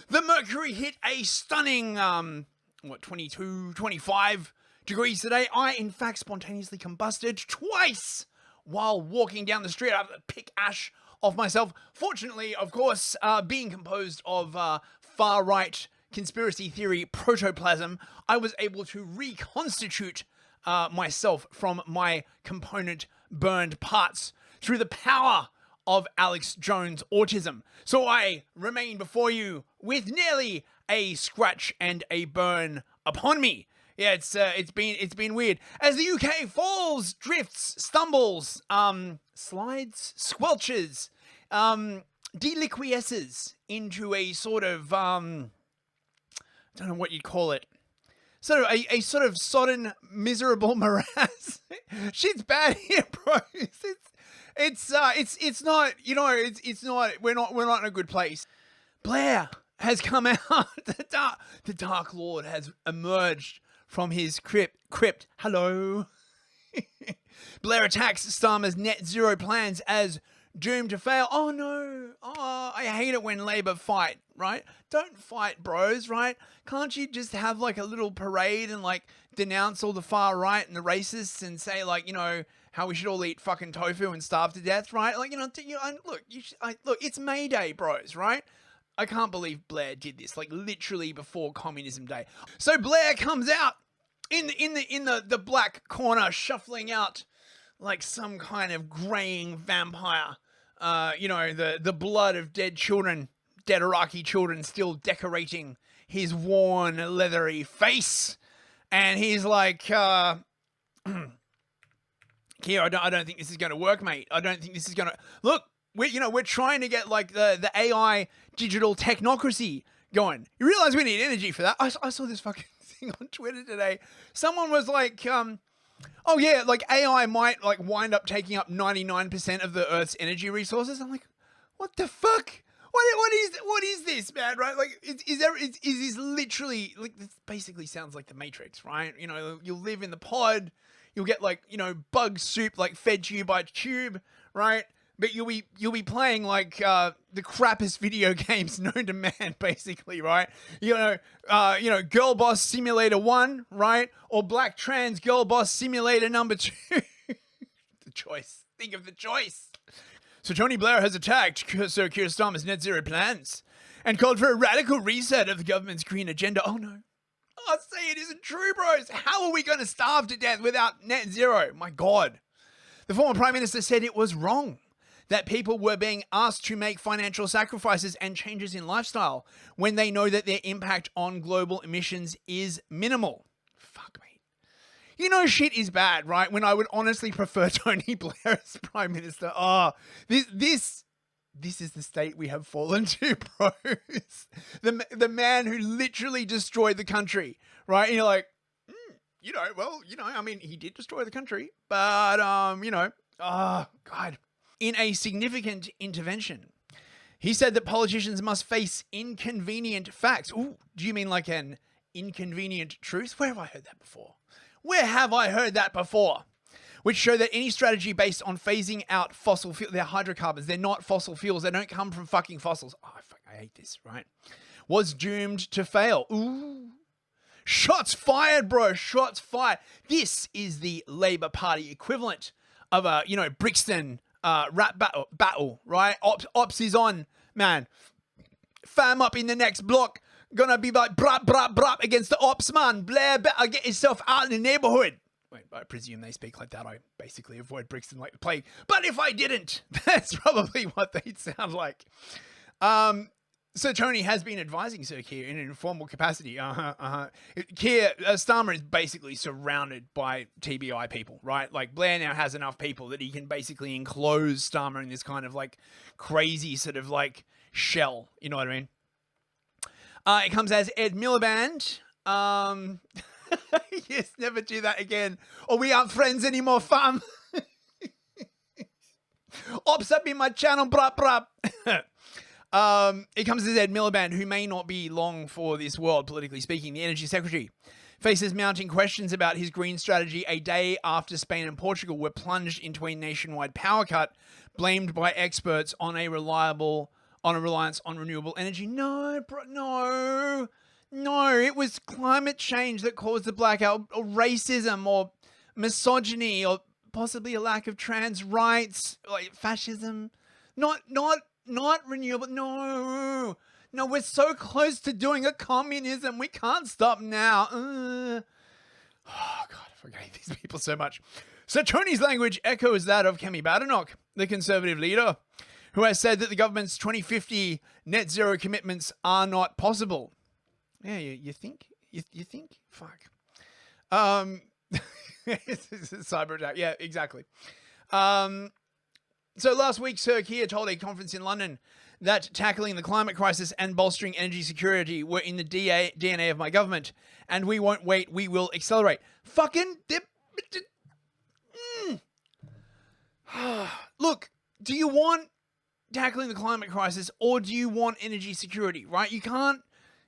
The mercury hit a stunning, 22, 25 degrees today. I, in fact, spontaneously combusted twice while walking down the street. I have to pick ash off myself. Fortunately, of course, being composed of far-right conspiracy theory protoplasm, I was able to reconstitute myself from my component burned parts through the power of Alex Jones' autism. So I remain before you with nearly a scratch and a burn upon me. Yeah, it's been weird. As the UK falls, drifts, stumbles, slides, squelches, deliquiesces into a sort of I don't know what you'd call it. Sort of a sort of sodden, miserable morass. Shit's bad here, bro. It's not, you know, it's not, we're not in a good place. Blair has come out. The Dark Lord has emerged from his crypt. Hello. Blair attacks Starmer's net zero plans as doomed to fail. Oh no. Oh, I hate it when Labour fight, right? Don't fight, bros, right? Can't you just have like a little parade and like denounce all the far right and the racists and say like, you know, how we should all eat fucking tofu and starve to death, right? Like, look, it's May Day, bros, right? I can't believe Blair did this, like literally before Communism Day. So Blair comes out in the black corner, shuffling out like some kind of graying vampire. The blood of dead children, dead Iraqi children, still decorating his worn, leathery face, and he's like, "Here, I don't think this is going to work, mate. I don't think this is going to look. We're trying to get like the AI digital technocracy going. You realize we need energy for that. I saw this fucking thing on Twitter today. Someone was like, oh yeah, like AI might like wind up taking up 99% of the Earth's energy resources. I'm like, what the fuck? What is this, man? Right? Like, is this literally like this? Basically, sounds like the Matrix, right? You know, you'll live in the pod. You'll get like, you know, bug soup like fed to you by tube, right? But you'll be playing like the crappiest video games known to man, basically, right? You know, Girl Boss Simulator 1, right? Or Black Trans Girl Boss Simulator number 2. The choice. Think of the choice. So Tony Blair has attacked Sir Keir Starmer's net zero plans and called for a radical reset of the government's green agenda. Oh no. Oh, say it isn't true, bros. How are we going to starve to death without net zero? My God. The former Prime Minister said it was wrong that people were being asked to make financial sacrifices and changes in lifestyle when they know that their impact on global emissions is minimal. Fuck me. You know shit is bad, right? When I would honestly prefer Tony Blair as Prime Minister. Oh, this is the state we have fallen to, bros. The man who literally destroyed the country, right? And you're like, I mean, he did destroy the country, but, oh, God. In a significant intervention, he said that politicians must face inconvenient facts. Ooh, do you mean like an inconvenient truth? Where have I heard that before? Which show that any strategy based on phasing out fossil fuels, they're hydrocarbons, they're not fossil fuels, they don't come from fucking fossils. Oh, fuck, I hate this, right? Was doomed to fail. Ooh. Shots fired, bro. Shots fired. This is the Labour Party equivalent of a, Brixton rap battle, right? Ops is on, man. Fam up in the next block. Gonna be like brap, brap, brap against the ops, man. Blair, better get yourself out in the neighborhood. Wait, I presume they speak like that. I basically avoid Brixton like the plague. But if I didn't, that's probably what they'd sound like. So Tony has been advising Sir Keir in an informal capacity. Keir Starmer is basically surrounded by TBI people, right? Like Blair now has enough people that he can basically enclose Starmer in this kind of like crazy sort of like shell. You know what I mean? It comes as Ed Milliband. Yes, never do that again. Or we aren't friends anymore, fam. Ops up in my channel, brap, brap. It comes as Ed Milliband, who may not be long for this world, politically speaking. The Energy Secretary faces mounting questions about his green strategy a day after Spain and Portugal were plunged into a nationwide power cut, blamed by experts on on a reliance on renewable energy. No, bro, no. No, it was climate change that caused the blackout, or racism, or misogyny, or possibly a lack of trans rights, like fascism. Not renewable. No, we're so close to doing a communism. We can't stop now. Oh God, I forget these people so much. So Tony's language echoes that of Kemi Badenoch, the Conservative leader, who has said that the government's 2050 net zero commitments are not possible. Yeah, you think? You think? Fuck. Cyber attack. Yeah, exactly. So last week, Sir Keir told a conference in London that tackling the climate crisis and bolstering energy security were in the DNA of my government, and we won't wait, we will accelerate. Fucking... Look, do you want tackling the climate crisis or do you want energy security, right? You can't...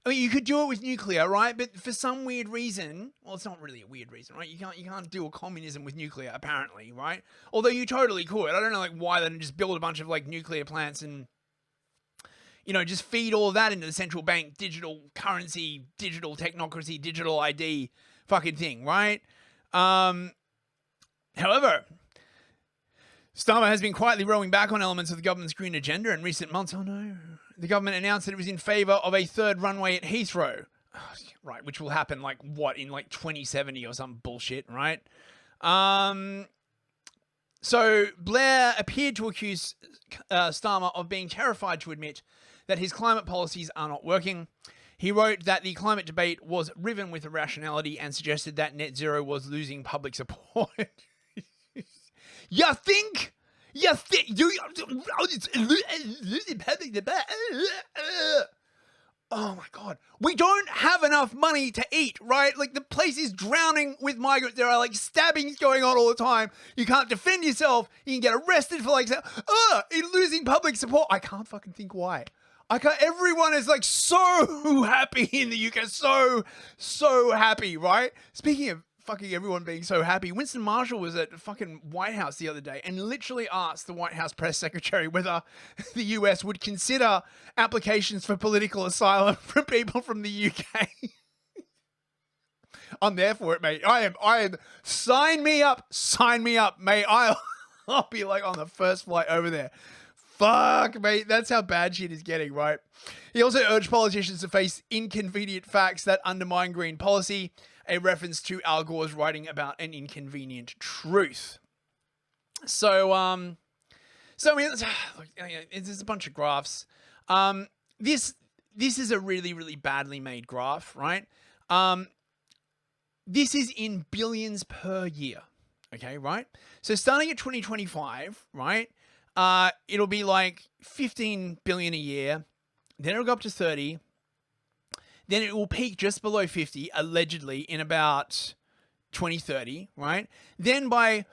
I mean, you could do it with nuclear, right? But for some weird reason, well, it's not really a weird reason, right? You can't do a communism with nuclear, apparently, right? Although you totally could. I don't know, like, why they didn't just build a bunch of, like, nuclear plants and, you know, just feed all of that into the central bank, digital currency, digital technocracy, digital ID fucking thing, right? However, Starmer has been quietly rowing back on elements of the government's green agenda in recent months. Oh no. The government announced that it was in favour of a third runway at Heathrow. Oh, right, which will happen, like, what, in, like, 2070 or some bullshit, right? So Blair appeared to accuse Starmer of being terrified to admit that his climate policies are not working. He wrote that the climate debate was riven with irrationality and suggested that net zero was losing public support. You think? Oh my God. We don't have enough money to eat, right? Like, the place is drowning with migrants. There are, like, stabbings going on all the time. You can't defend yourself. You can get arrested for, like, losing public support. I can't fucking think why. Everyone is, like, so happy in the UK. So happy, right? Speaking of fucking everyone being so happy, Winston Marshall was at the fucking White House the other day and literally asked the White House press secretary whether the US would consider applications for political asylum from people from the UK. I'm there for it, mate. I am. Sign me up, mate. I'll be, like, on the first flight over there. Fuck, mate. That's how bad shit is getting, right? He also urged politicians to face inconvenient facts that undermine green policy, a reference to Al Gore's writing about an inconvenient truth. So I mean, there's a bunch of graphs. This is a really, really badly made graph, right? This is in billions per year. Okay, right? So starting at 2025, right? It'll be like 15 billion a year. Then it'll go up to 30. Then it will peak just below 50, allegedly, in about 2030, right? Then by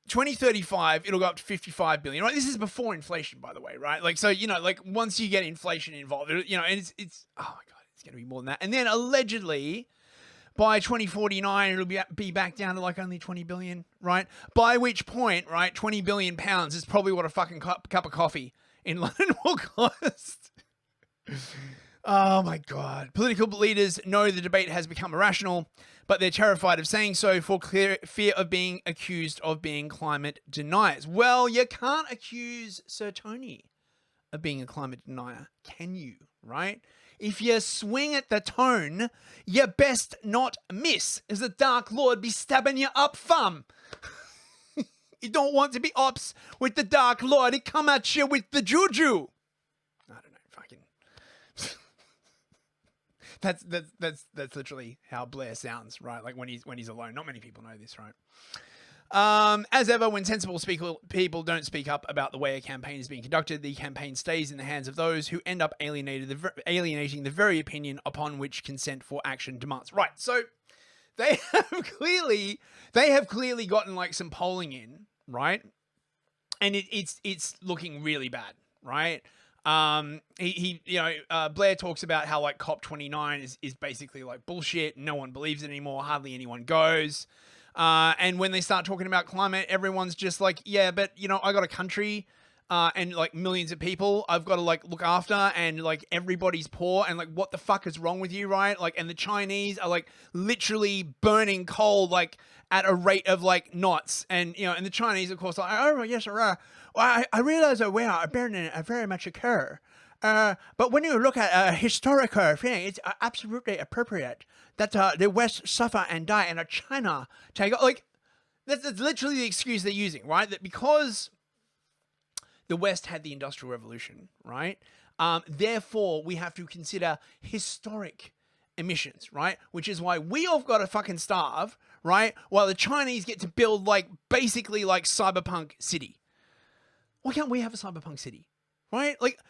2035, it'll go up to 55 billion, right? This is before inflation, by the way, right? Like, so, you know, like, once you get inflation involved, you know, and it's oh my God, it's going to be more than that. And then allegedly, by 2049, it'll be back down to, like, only 20 billion, right? By which point, right, 20 billion pounds is probably what a fucking cup of coffee in London will cost. Oh my God. Political leaders know the debate has become irrational, but they're terrified of saying so for fear of being accused of being climate deniers. Well, you can't accuse Sir Tony of being a climate denier, can you? Right? If you swing at the tone, you best not miss, as the Dark Lord be stabbing you up thumb. You don't want to be ops with the Dark Lord. He come at you with the juju. I don't know, fucking... That's literally how Blair sounds, right? Like when he's alone. Not many people know this, right? As ever, when sensible people don't speak up about the way a campaign is being conducted, the campaign stays in the hands of those who end up alienating the very opinion upon which consent for action demands. Right. So they have clearly gotten, like, some polling in, right? And it's looking really bad, right? Blair talks about how, like, COP29 is basically, like, bullshit. No one believes it anymore. Hardly anyone goes. And when they start talking about climate, everyone's just like, yeah, but, you know, I got a country. and like millions of people I've got to like look after, and like everybody's poor, and like what the fuck is wrong with you, right? Like, and the Chinese are like literally burning coal like at a rate of like knots, and you know, and the Chinese of course are like, oh yes, well, I realize that we are burning very much occur. But when you look at a historical thing, it's absolutely appropriate that the West suffer and die, and China take like that's literally the excuse they're using, right? That because the West had the Industrial Revolution, right? Therefore, we have to consider historic emissions, right? Which is why we all got to fucking starve, right? While the Chinese get to build like basically like cyberpunk city. Why can't we have a cyberpunk city? Right? Like,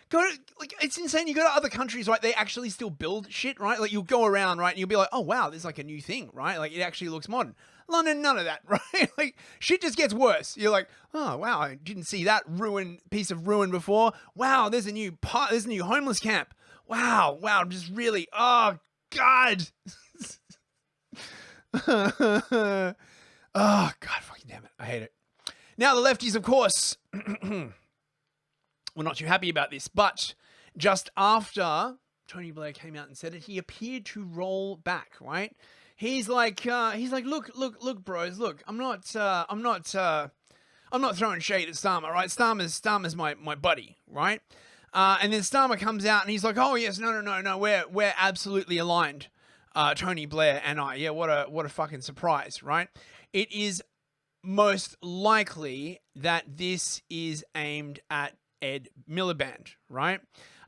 it's insane. You go to other countries, right? They actually still build shit, right? Like, you'll go around, right? And you'll be like, oh, wow, there's like a new thing, right? Like, it actually looks modern. London, none of that, right? Like, shit just gets worse. You're like, oh, wow, I didn't see that piece of ruin before. Wow, there's a new homeless camp. Wow, just really, oh, God. Oh, God, fucking damn it. I hate it. Now, the lefties, of course, we're not too happy about this, but just after Tony Blair came out and said it, he appeared to roll back, right? He's like, look, bros, look, I'm not throwing shade at Starmer, right? Starmer's my buddy, right? And then Starmer comes out and he's like, oh yes, no, we're absolutely aligned, Tony Blair and I. Yeah, what a fucking surprise, right? It is most likely that this is aimed at Ed Milliband, right?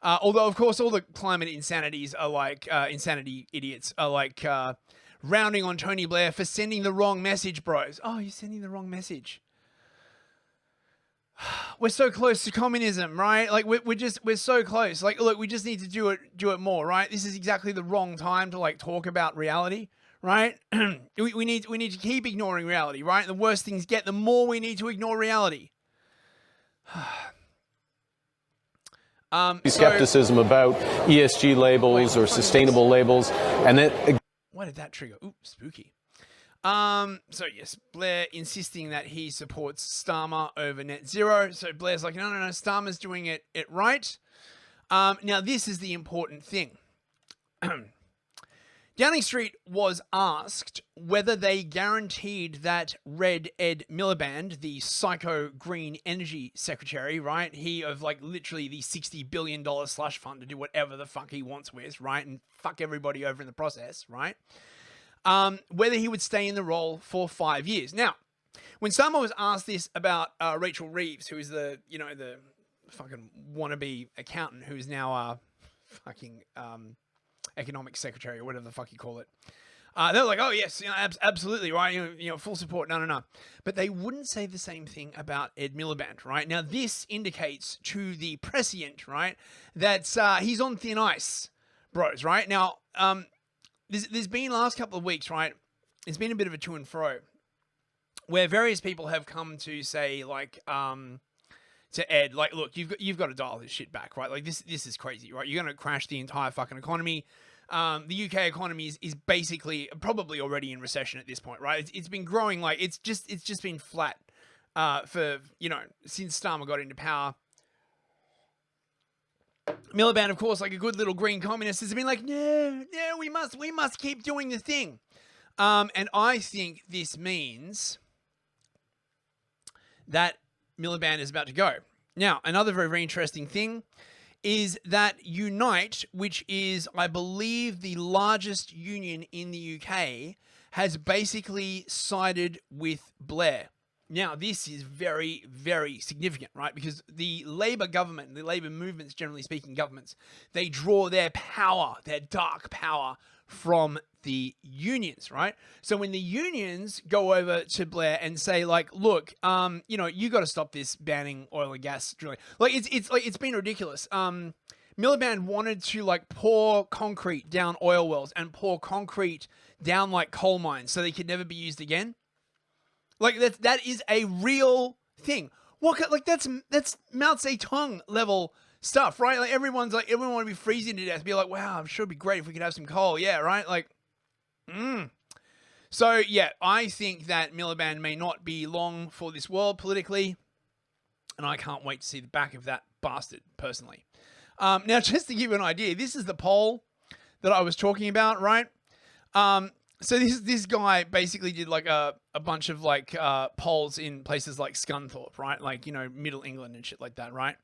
Although, of course, all the climate insanities are like, insanity idiots are like rounding on Tony Blair for sending the wrong message, bros. Oh, you're sending the wrong message. We're so close to communism, right? Like we're so close. Like, look, we just need to do it more, right? This is exactly the wrong time to like talk about reality, right? we need to keep ignoring reality, right? The worse things get, the more we need to ignore reality. Skepticism about ESG labels or sustainable labels, and then why did that trigger? Ooh, spooky. So yes, Blair insisting that he supports Starmer over net zero. So Blair's like, no, Starmer's doing it right. Now this is the important thing. Downing Street was asked whether they guaranteed that Ed Milliband, the psycho green energy secretary, right? He of like literally the $60 billion slush fund to do whatever the fuck he wants with, right? And fuck everybody over in the process, right? Whether he would stay in the role for 5 years. Now, when Starmer was asked this about Rachel Reeves, who is the fucking wannabe accountant who is now fucking economic secretary or whatever the fuck you call it. They're like, oh yes, absolutely, right? You know, full support. No. But they wouldn't say the same thing about Ed Milliband, right? Now this indicates to the prescient, right, that he's on thin ice, bros, right? Now, there's been last couple of weeks, right? It's been a bit of a to and fro, where various people have come to say, like, to Ed, like, look, you've got to dial this shit back, right? Like, this is crazy, right? You're going to crash the entire fucking economy. The UK economy is basically probably already in recession at this point, right? It's been growing like it's just been flat for since Starmer got into power. Milliband, of course, like a good little green communist, has been like, no, we must keep doing the thing. And I think this means that Milliband is about to go. Now, another very, very interesting thing is that Unite, which is, I believe, the largest union in the UK, has basically sided with Blair. Now, this is very, very significant, right? Because the Labour government, the Labour movements, generally speaking, governments, they draw their power, their dark power, from the unions, right? So when the unions go over to Blair and say, like, look, you got to stop this banning oil and gas drilling. Like, it's been ridiculous. Milliband wanted to like pour concrete down oil wells and pour concrete down like coal mines so they could never be used again. Like that is a real thing. What like that's Mao Zedong level stuff, right? Like everyone want to be freezing to death, be like, wow, I'm sure it'd be great if we could have some coal. Yeah, right? Like, So yeah, I think that Milliband may not be long for this world politically. And I can't wait to see the back of that bastard, personally. Now, just to give you an idea, this is the poll that I was talking about, right? So this guy basically did like a bunch of like polls in places like Scunthorpe, right? Like, you know, Middle England and shit like that, right?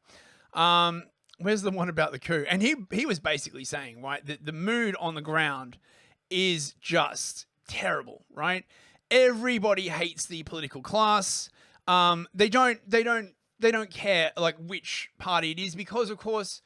Where's the one about the coup? And he was basically saying, right, that the mood on the ground is just terrible, right? Everybody hates the political class. They don't care like which party it is, because of course,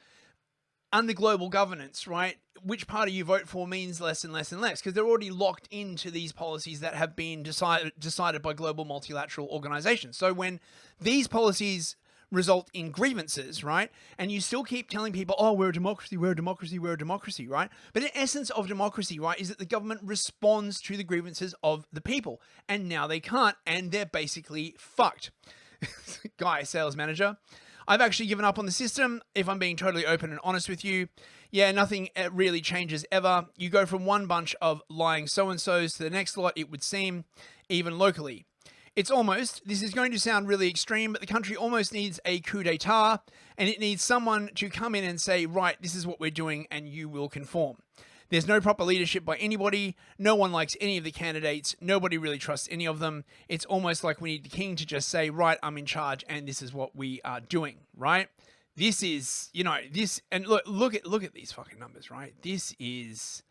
under global governance, right, which party you vote for means less and less and less, because they're already locked into these policies that have been decided by global multilateral organizations. So when these policies result in grievances, right, and you still keep telling people, oh, we're a democracy, we're a democracy, we're a democracy, right? But the essence of democracy, right, is that the government responds to the grievances of the people, and now they can't, and they're basically fucked. Guy, sales manager. I've actually given up on the system, if I'm being totally open and honest with you. Yeah, nothing really changes ever. You go from one bunch of lying so-and-sos to the next lot, it would seem, even locally. It's almost, this is going to sound really extreme, but the country almost needs a coup d'etat, and it needs someone to come in and say, right, this is what we're doing, and you will conform. There's no proper leadership by anybody. No one likes any of the candidates. Nobody really trusts any of them. It's almost like we need the king to just say, right, I'm in charge and this is what we are doing, right? This is, you know, this, and look at these fucking numbers, right? This is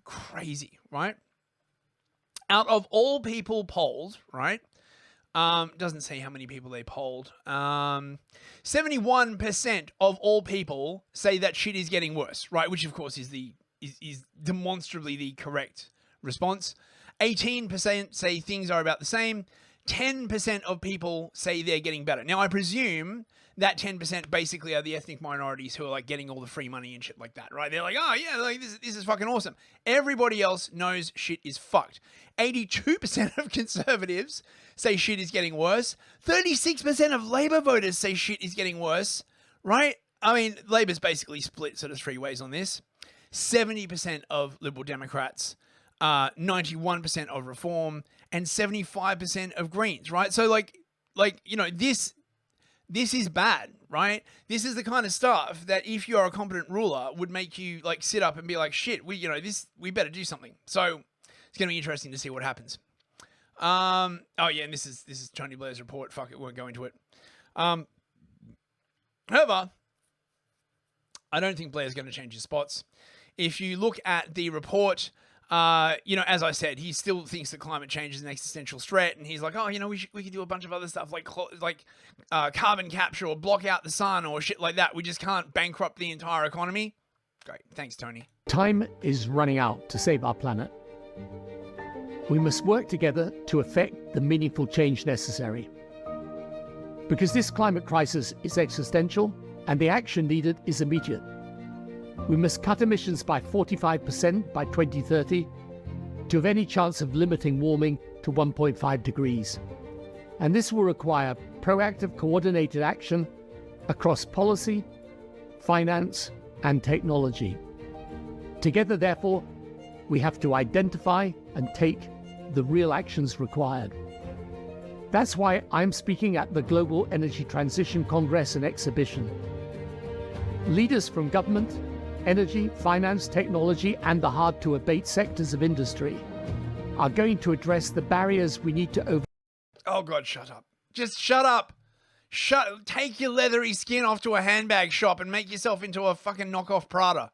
crazy, right? Out of all people polled, right? Doesn't say how many people they polled. 71% of all people say that shit is getting worse, right? Which of course is demonstrably the correct response. 18% say things are about the same. 10% of people say they're getting better. Now, I presume that 10% basically are the ethnic minorities who are like getting all the free money and shit like that, right? They're like, oh yeah, like this is fucking awesome. Everybody else knows shit is fucked. 82% of conservatives say shit is getting worse. 36% of Labour voters say shit is getting worse, right? I mean, Labour's basically split sort of three ways on this. 70% of Liberal Democrats, 91% of Reform, and 75% of Greens, right? So like, you know, this is bad, right? This is the kind of stuff that if you're a competent ruler would make you like sit up and be like, shit, we better do something. So it's going to be interesting to see what happens. Oh yeah, and this is Tony Blair's report. Fuck it, we won't go into it. However, I don't think Blair's going to change his spots. If you look at the report, you know, as I said, he still thinks that climate change is an existential threat, and he's like, oh, you know, we could do a bunch of other stuff like carbon capture or block out the sun or shit like that. We just can't bankrupt the entire economy. Great, thanks, Tony. Time is running out to save our planet. We must work together to effect the meaningful change necessary. Because this climate crisis is existential and the action needed is immediate. We must cut emissions by 45% by 2030 to have any chance of limiting warming to 1.5 degrees. And this will require proactive, coordinated action across policy, finance, and technology. Together, therefore, we have to identify and take the real actions required. That's why I'm speaking at the Global Energy Transition Congress and Exhibition. Leaders from government, energy, finance, technology, and the hard-to-abate sectors of industry are going to address the barriers we need to overcome. Oh God, shut up. Just shut up. Take your leathery skin off to a handbag shop and make yourself into a fucking knockoff Prada.